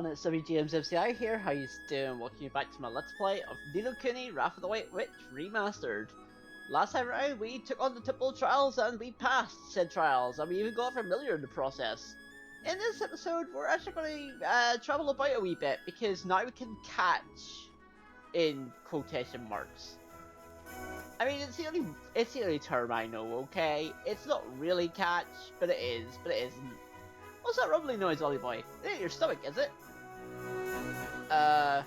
everyone, it's WGMsMCI here, how you doing? Welcome you back to my Let's Play of Kuni, Wrath of the White Witch Remastered. Last time around, we took on the typical trials and we passed said trials, and we even got familiar in the process. In this episode, we're actually going to travel about a wee bit, because now we can catch, in quotation marks. I mean, it's the only term I know, okay? It's not really catch, but it isn't. What's that rumbling noise, Ollie boy? It ain't your stomach, is it? Oh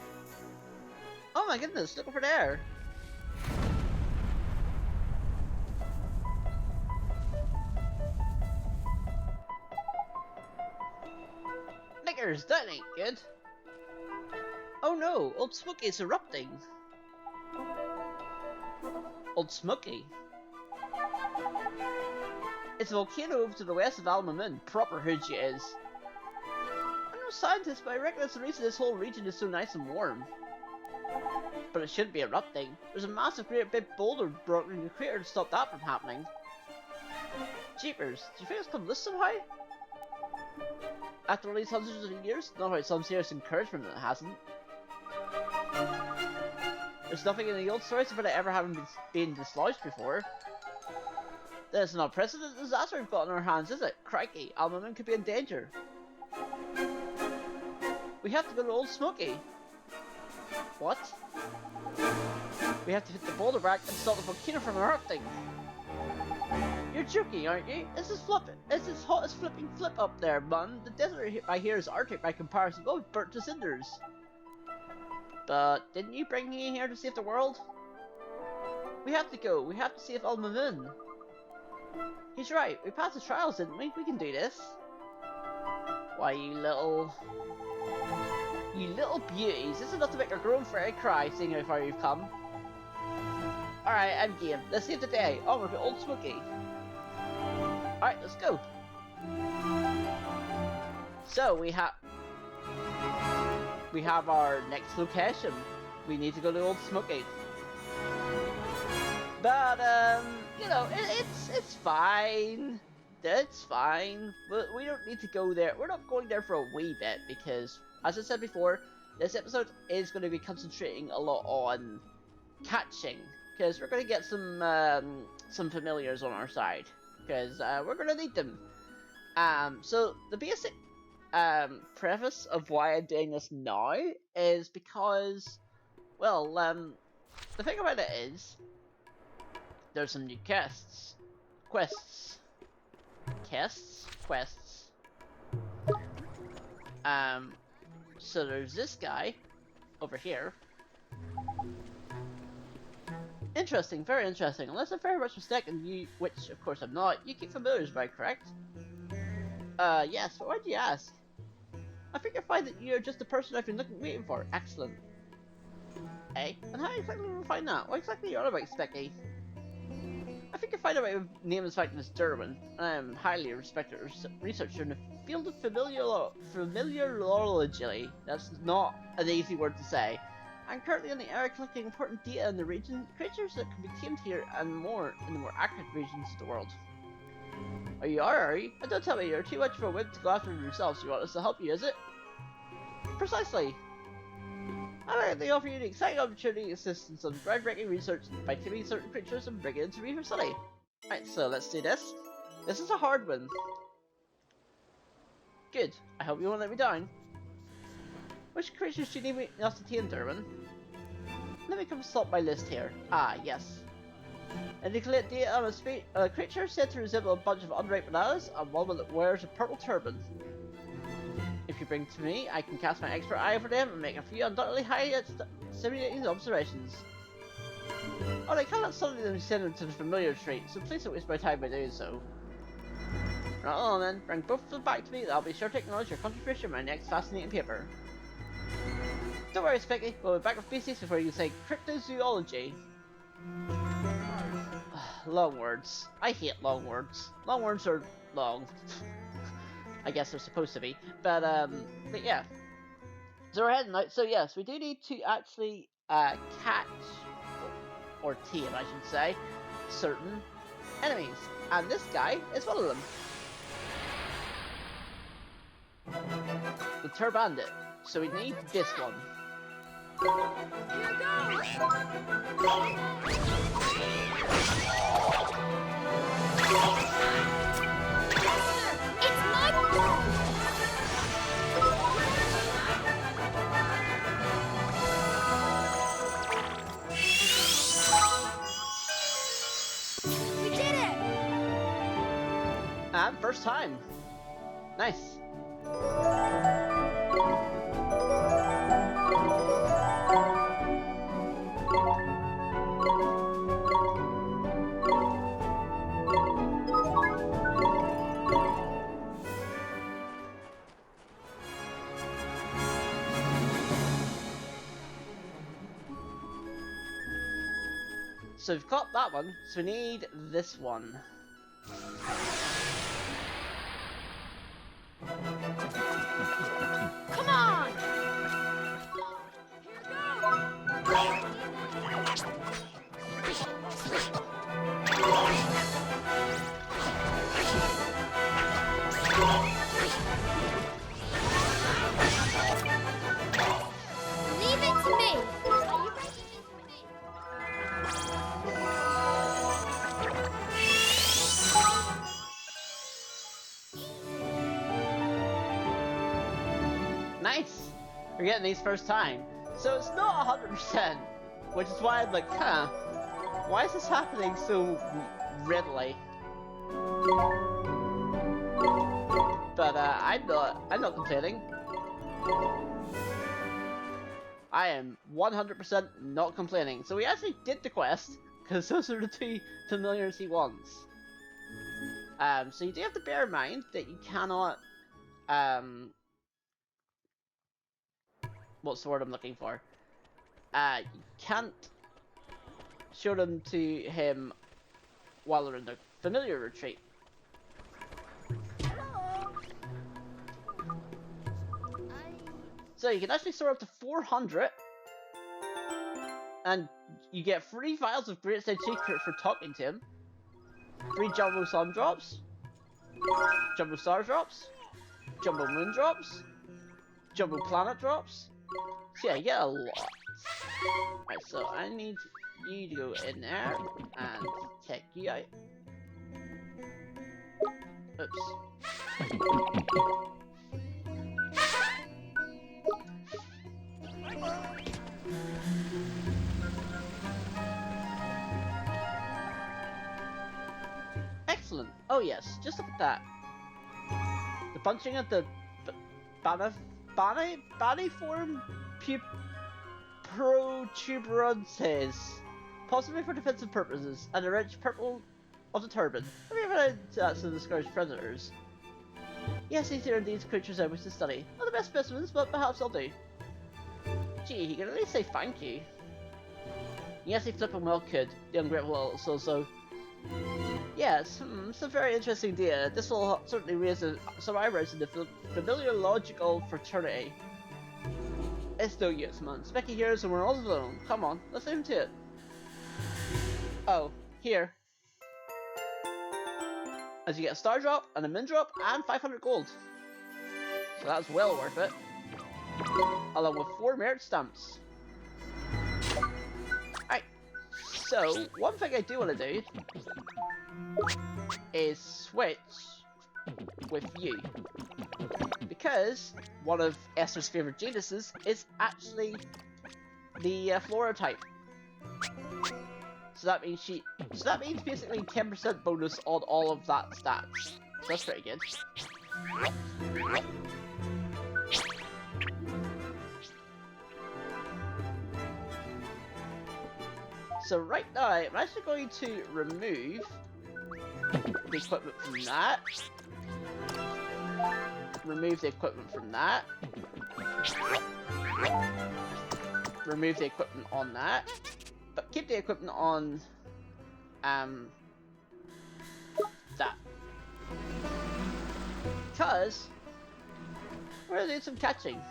my goodness, look over there! Knickers, that ain't good! Oh no, Old Smokey's erupting! Old Smokey? It's a volcano over to the west of Almamin, proper hood she is. I'm no scientist, but I reckon that's the reason this whole region is so nice and warm. But it shouldn't be erupting. There's a massive great big boulder broken in the crater to stop that from happening. Jeepers, do you think it's come loose somehow? After all these hundreds of years, not without some serious encouragement that it hasn't. There's nothing in the old stories about it ever having been dislodged before. There's an unprecedented disaster we've got on our hands, is it? Crikey, Almamin could be in danger. We have to go to Old Smokey. What? We have to hit the boulder back and stop the volcano from erupting. You're joking, aren't you? It's as hot as flipping flip up there, man. The desert I hear is Arctic by comparison, but we've burnt to cinders. But didn't you bring me here to save the world? We have to go. We have to save Almamin. He's right, we passed the trials, didn't we? We can do this. Why, you little beauties, this is enough to make a grown fairy cry, seeing how far you've come. Alright, I'm game. Let's save the day. Onward to Old Smokey. Alright, let's go. So, we have our next location. We need to go to Old Smokey. But, you know, it's fine. It's fine. But we don't need to go there. We're not going there for a wee bit because, as I said before, this episode is going to be concentrating a lot on catching. Because we're going to get some familiars on our side. Because we're going to need them. So the basic preface of why I'm doing this now is because, well, the thing about it is, there's some new quests. So there's this guy over here. Interesting, very interesting. Unless I'm very much mistaken, which of course I'm not, you keep familiars, am I correct? Yes, but why'd you ask? I think I find that you're just the person I've been waiting for. Excellent. Eh? And how exactly will we find that? What exactly are you on about, Specky? I think I find out my name is Magnus Derwin, and I am highly respected researcher in the field of familiarology. That's not an easy word to say. I'm currently in the area collecting important data in the region, creatures that can be tamed here and more in the more accurate regions of the world. Are you? And don't tell me you're too much of a whip to go after them yourselves. You want us to help you, is it? Precisely. I like they offer you the exciting opportunity assistance on groundbreaking research by taming certain creatures and bringing them to me for study. Right, so let's do this. This is a hard one. Good. I hope you won't let me down. Which creatures do you need us to tame, Derwin? Let me consult my list here. Ah, yes. Indicate data on a creature said to resemble a bunch of unripe bananas and one that wears a purple turban. If you bring to me, I can cast my expert eye over them and make a few undoubtedly highly stimulating observations. Oh, I cannot suddenly send them to the familiar tree, so please don't waste my time by doing so. Right on then, bring both of them back to me and I'll be sure to acknowledge your contribution in my next fascinating paper. Don't worry, Specky, we'll be back with basics before you say cryptozoology. Long words. I hate long words. Long words are long. I guess they're supposed to be. But yeah. So we're heading out. So yes, we do need to actually catch, or tame I should say, certain enemies. And this guy is one of them. The Turbandit. So we need this one. Here it's my turn! We did it! And first time. Nice. So we've got that one, so we need this one. Come on! Leave it to me! Nice! We're getting these first time. So it's not 100%, which is why I'm like, huh, why is this happening so readily? But I'm not complaining. I am 100% not complaining. So we actually did the quest, because those are the two familiarity ones. So you do have to bear in mind that you cannot, what's the word I'm looking for? You can't show them to him while they're in the familiar retreat. So you can actually store up to 400, and you get 3 vials of Great Stage Secret for talking to him, 3 Jumbo Sun Drops, Jumbo Star Drops, Jumbo Moon Drops, Jumbo Planet Drops. So yeah, you get a lot. Right, so I need you to go in there and check you out. Oops. Excellent. Oh yes, just look at that. The punching of the Baniform protuberances, possibly for defensive purposes, and the rich purple of the turban. Have you ever had to discourage predators? Yes, these are indeed creatures I wish to study. Not the best specimens, but perhaps I'll do. Gee, he can at least say thank you. Yes, he flippin' well could, the ungrateful so. Yes, it's a very interesting idea. This will certainly raise some eyebrows in the familiar logical fraternity. It's no use, man. Specky heroes and we're all alone. Come on, let's leave him to it. Oh, here. As you get a star drop, and a min drop, and 500 gold. So that's well worth it. Along with 4 merit stamps. Alright, so one thing I do want to do is switch with you. Because one of Esther's favorite genuses is actually the Flora type. So that means basically 10% bonus on all of that stats. So that's pretty good. So right now, I'm actually going to remove the equipment from that. Remove the equipment from that. Remove the equipment on that. But keep the equipment on that. Because we're gonna do some catching.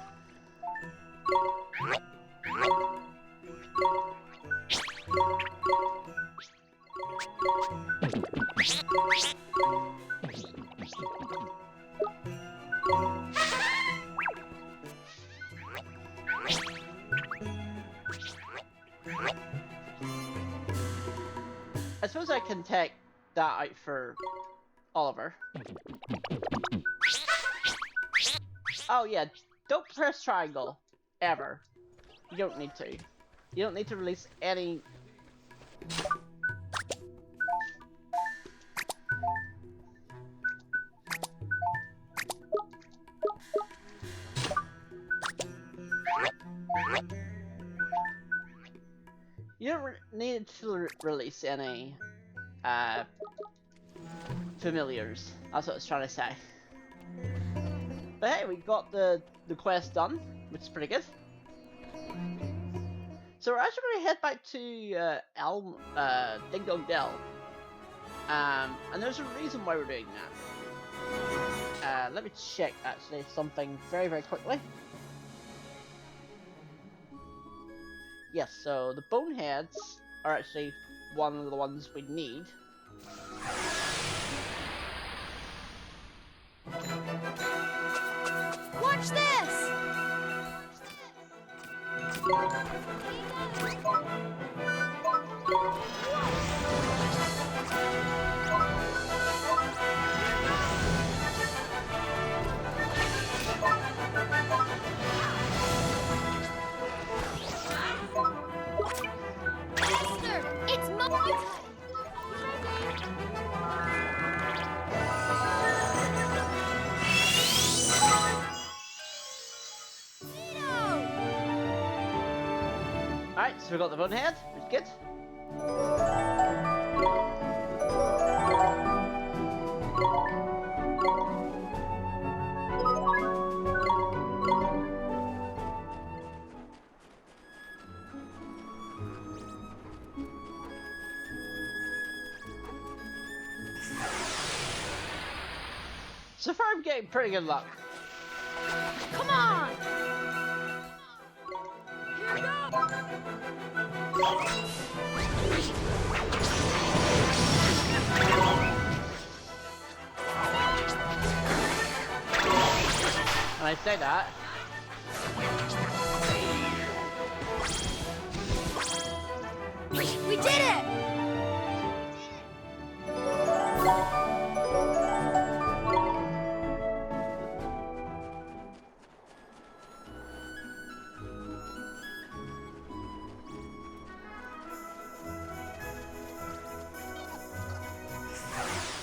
can take that out for Oliver. Oh yeah, don't press triangle. Ever. You don't need to. You don't need to release any... You don't need to release any familiars. That's what I was trying to say. But hey, we got the quest done, which is pretty good. So we're actually going to head back to Ding Dong Dell. And there's a reason why we're doing that. Let me check actually something very, very quickly. Yes, so the boneheads are actually one of the ones we need. Watch this! Faster! It's my time! Alright, so we got the bonehead, which is good. So far I'm getting pretty good luck. Come on! Here we go! And I say that. We did it!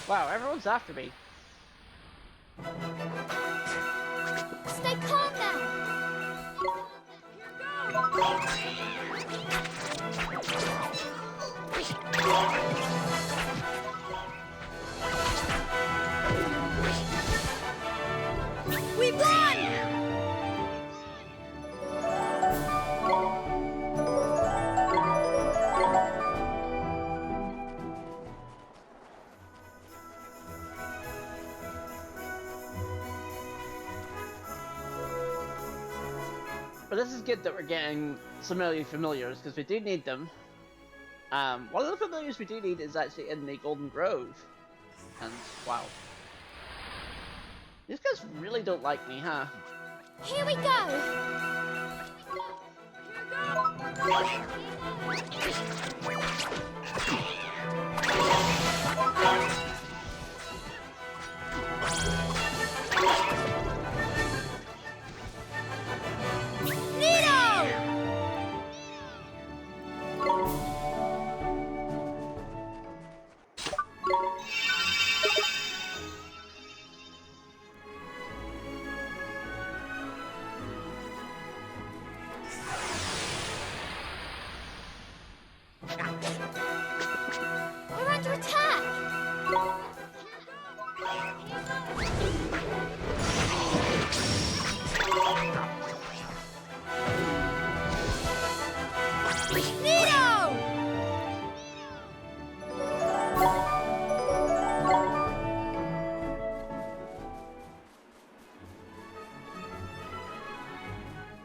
Wow, everyone's after me. Stay calm now! We won! But this is good that we're getting some early familiars, because we do need them. One of the familiars we do need is actually in the Golden Grove. And, wow. These guys really don't like me, huh? Here we go! We're under attack! Nito!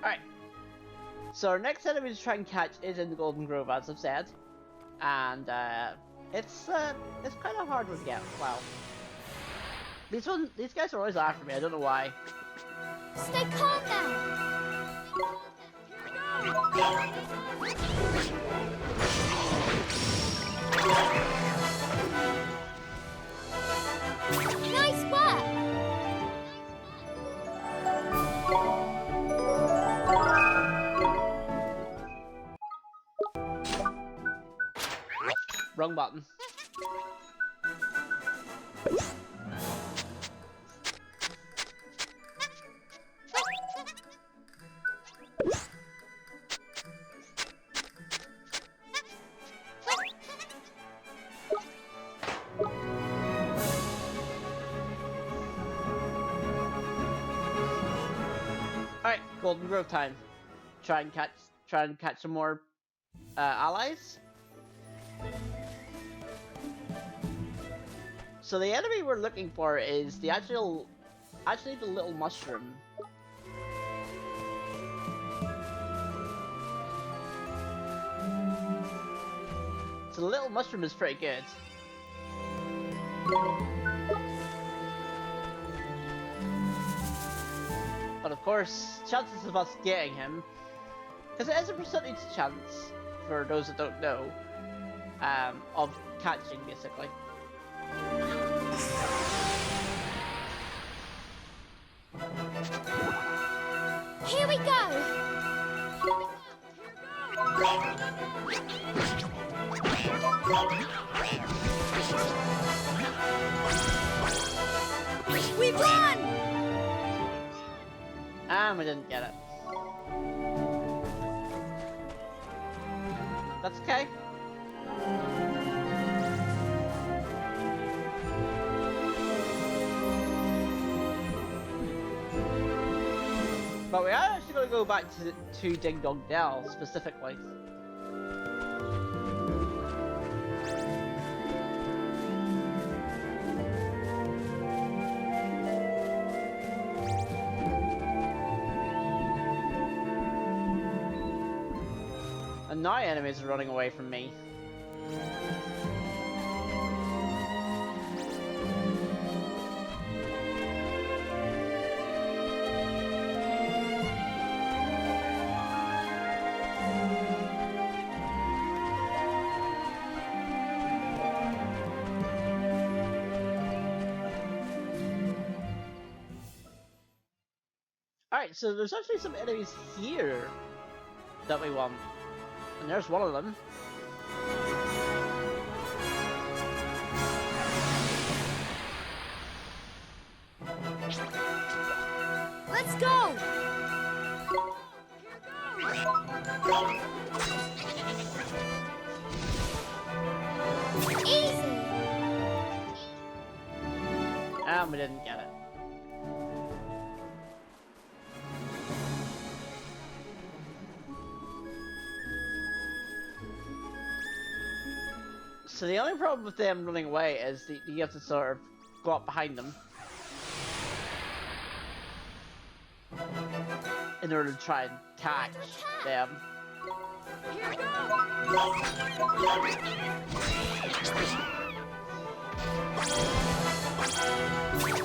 Alright. So our next enemy to try and catch is in the Golden Grove, as I've said. And it's kind of hard to get. Wow. These guys are always after me. I don't know why. Stay calm now! Here we go! wrong button. Alright, Golden Grove time. Try and catch some more allies. So the enemy we're looking for is the actually the little mushroom. So the little mushroom is pretty good. But of course, chances of us getting him, because it is a percentage chance, for those that don't know, of catching, basically. Here we go! We run! And we didn't get it. That's okay. But we are actually going to go back to Ding Dong Dell specifically. And now enemies are running away from me. Alright, so there's actually some enemies here that we want. And there's one of them. Let's go! Easy! And we didn't get it. So the only problem with them running away is that you have to sort of go up behind them in order to try and catch them. Here we go!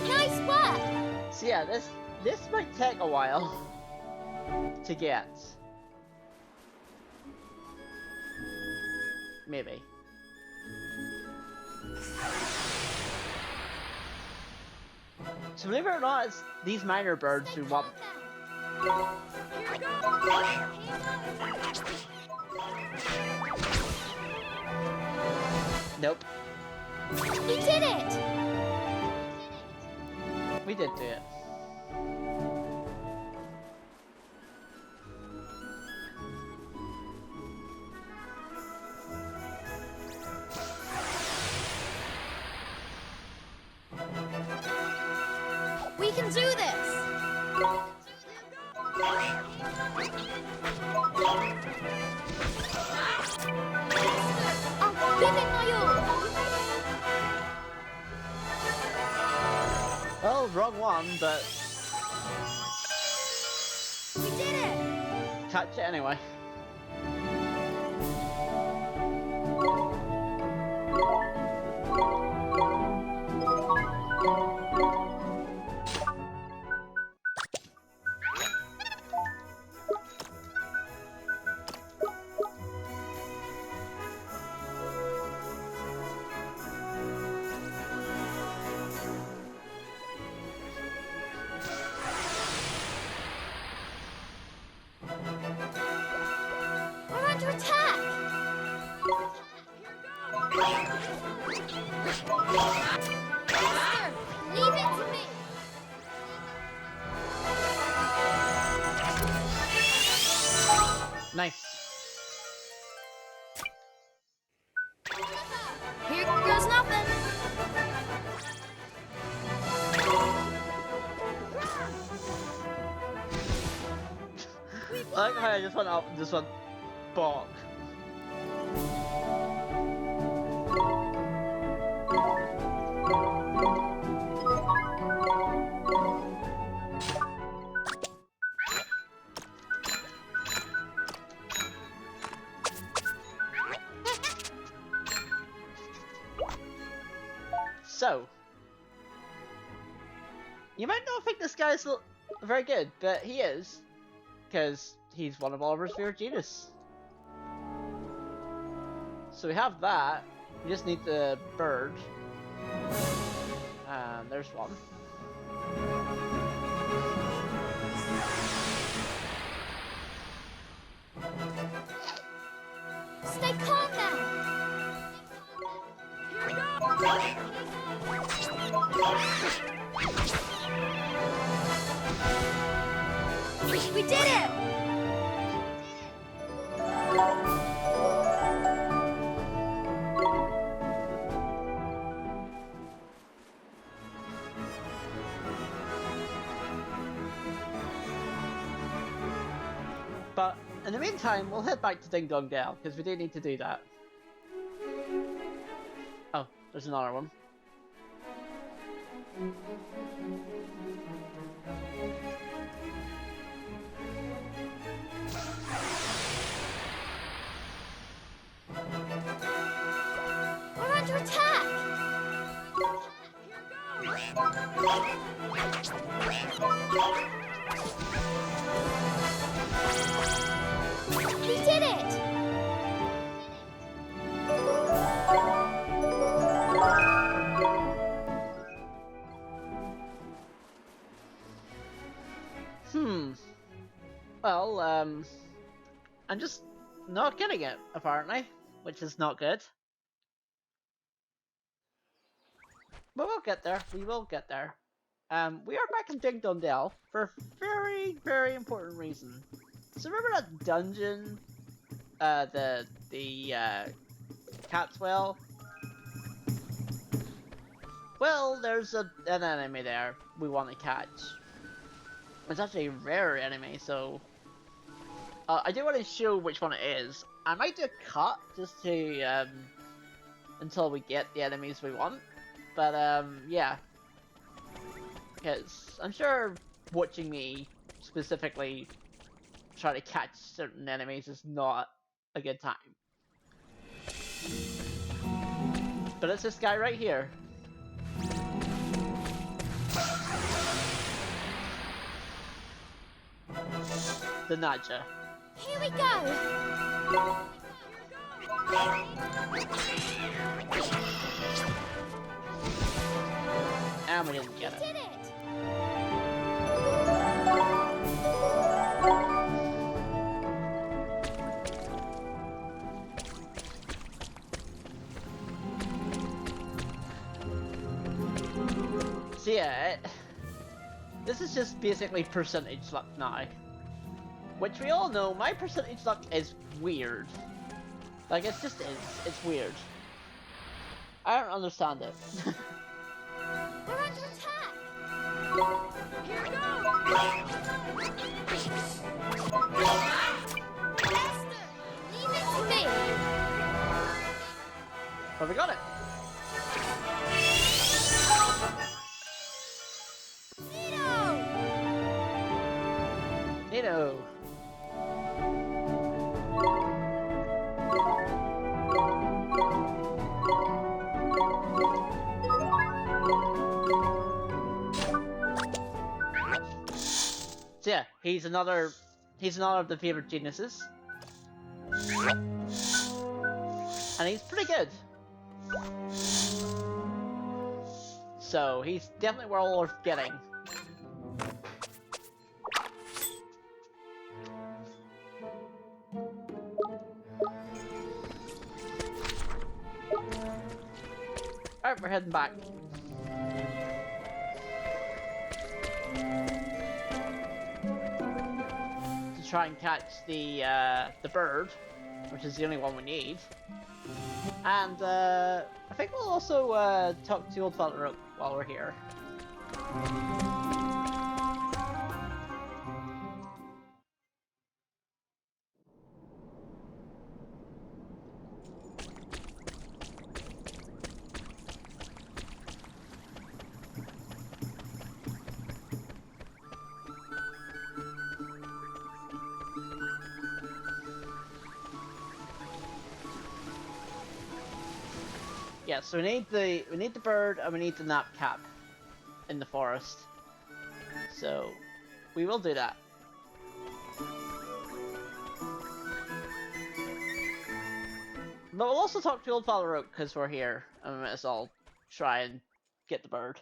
Nice work! So yeah, this might take a while to get. Maybe. So believe it or not, it's these minor birds who want. Nope. We did it! We did do it. We can do this! I'll give it my all! Well, wrong one, but We did it! catch it anyway. like how I just went up and just went bonk. So, you might not think this guy's very good, but he is, because he's one of Oliver's favorite genius. So we have that. We just need the bird. And there's one. Stay calm now. We did it! But in the meantime, we'll head back to Ding Dong Dell, because we do need to do that. Oh, there's another one. We're under attack! We did it! Well, I'm just not getting it, apparently, which is not good. But we'll get there. We will get there. We are back in Ding Dong Dell for a very, very important reason. So remember that dungeon? The cat's well? Well, there's an enemy there we want to catch. It's actually a rare enemy, so... I do want to show which one it is. I might do a cut just to, until we get the enemies we want. But, yeah. Because I'm sure watching me specifically try to catch certain enemies is not a good time. But it's this guy right here. The Nadja. Here we go! And we didn't get it. Did it! So yeah, this is just basically percentage luck now. Which we all know, my percentage luck is weird. Like, it just is. It's weird. I don't understand it. We're under attack! Here goes! Esther, leave it to me! But we got it. Nito! So yeah, he's another of the favorite geniuses. And he's pretty good. So he's definitely well worth getting. Alright, we're heading back. To try and catch the bird, which is the only one we need. And I think we'll also talk to Old Father Rook while we're here. Yeah, so we need the bird and we need the nap cap in the forest. So we will do that. But we'll also talk to Old Father Oak because we're here, and we might as well try and get the bird.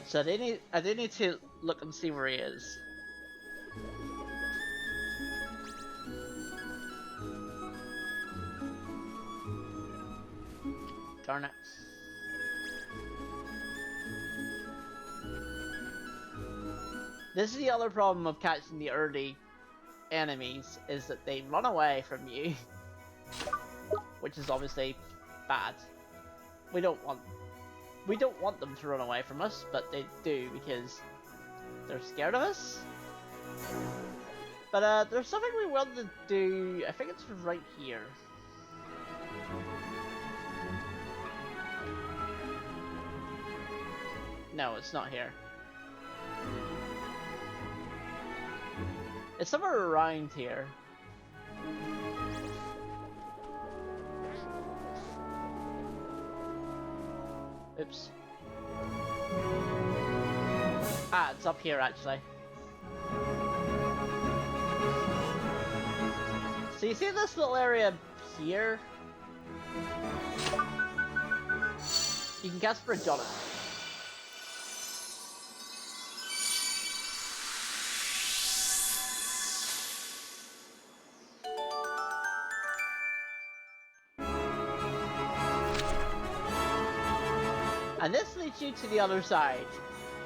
So I do need to look and see where he is. Darn it. This is the other problem of catching the early enemies, is that they run away from you. Which is obviously bad. We don't want them to run away from us, but they do because they're scared of us. But there's something we want to do. I think it's right here. No, it's not here. It's somewhere around here. Oops. Ah, it's up here actually. So you see this little area here? You can cast Bridge on it. And this leads you to the other side.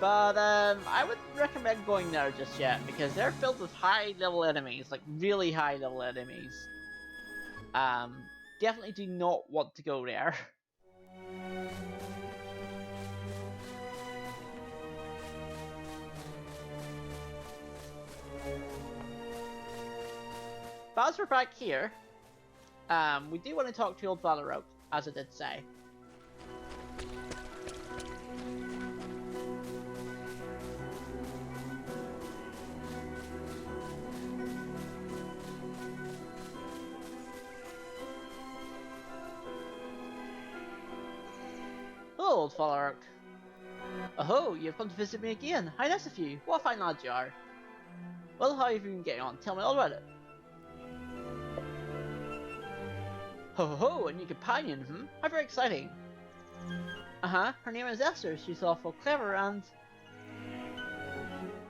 But I wouldn't recommend going there just yet, because they're filled with high-level enemies, like really high-level enemies. Definitely do not want to go there. But as we're back here, we do want to talk to Old Father Oak, as I did say. Hello, Old Father Oak. Oh, you've come to visit me again. How nice of you. What a fine lad you are. Well, how have you been getting on? Tell me all about it. Ho ho ho, a new companion, hmm? How very exciting. Uh-huh, her name is Esther. She's awful clever and...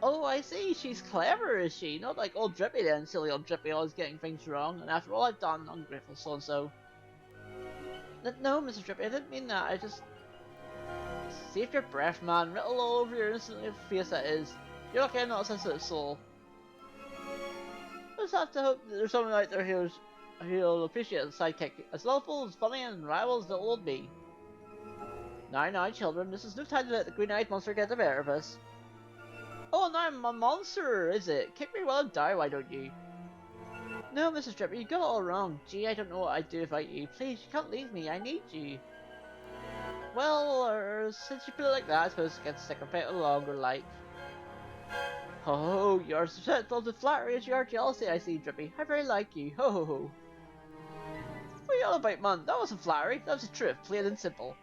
Oh, I see, she's clever, is she? Not like old Drippy then, silly old Drippy, always getting things wrong, and after all I've done, ungrateful so-and-so. No, Mrs. Drippy, I didn't mean that, I just... Save your breath, man. Riddle all over your innocent face, that is. You're lucky I'm not a sensitive soul. I just have to hope that there's someone out there who'll appreciate the sidekick as lovable, as funny, and rival as the old me. Now, children, this is no time to let the green-eyed monster get the better of us. Oh, no, I'm a monster, is it? Kick me while I die, why don't you? No, Mrs. Drippy, you got it all wrong. Gee, I don't know what I'd do without you. Please, you can't leave me, I need you. Well, since you put it like that, I suppose I can stick a bit longer, like. Oh, you're susceptible to flattery as you are jealousy, I see, Drippy. I very like you. Ho ho ho. What are you all about, man? That wasn't flattery, that was the truth, plain and simple.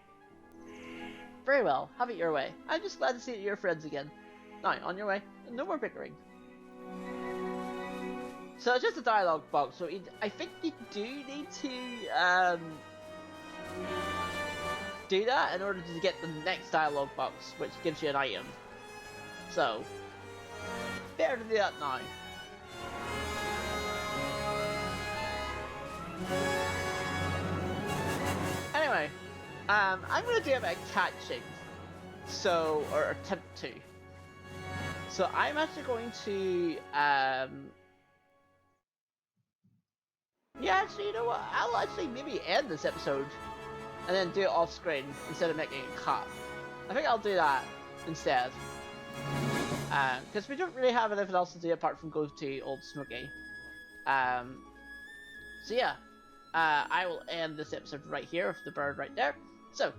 Very well, have it your way. I'm just glad to see that you're friends again. Now, on your way, and no more bickering. So it's just a dialogue box, so I think you do need to, do that in order to get the next dialogue box, which gives you an item. So, better to do that now. Anyway, I'm gonna do a bit of catching, so, or attempt to. So I'm actually going to, yeah, actually, you know what? I'll actually maybe end this episode and then do it off screen instead of making a cut. I think I'll do that instead. Because we don't really have anything else to do apart from go to Old Smoky. So yeah, I will end this episode right here with the bird right there. So,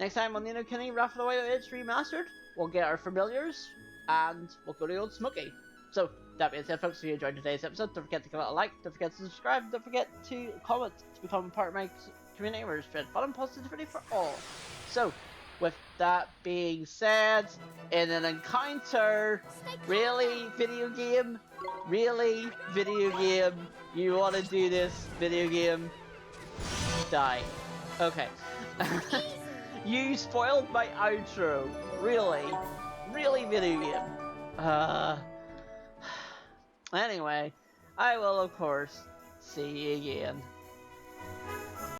Next time on Nino Kuni Wrath of the White Witch Remastered, we'll get our familiars, and we'll go to the old Smoky. So, that being said, folks, if you enjoyed today's episode, don't forget to give it a like, don't forget to subscribe, don't forget to comment to become part of my community where I spread fun and positivity for all. So, with that being said, in an encounter, really video game, you want to do this video game, die. Okay. You spoiled my outro. Really video game. Anyway, I will of course see you again.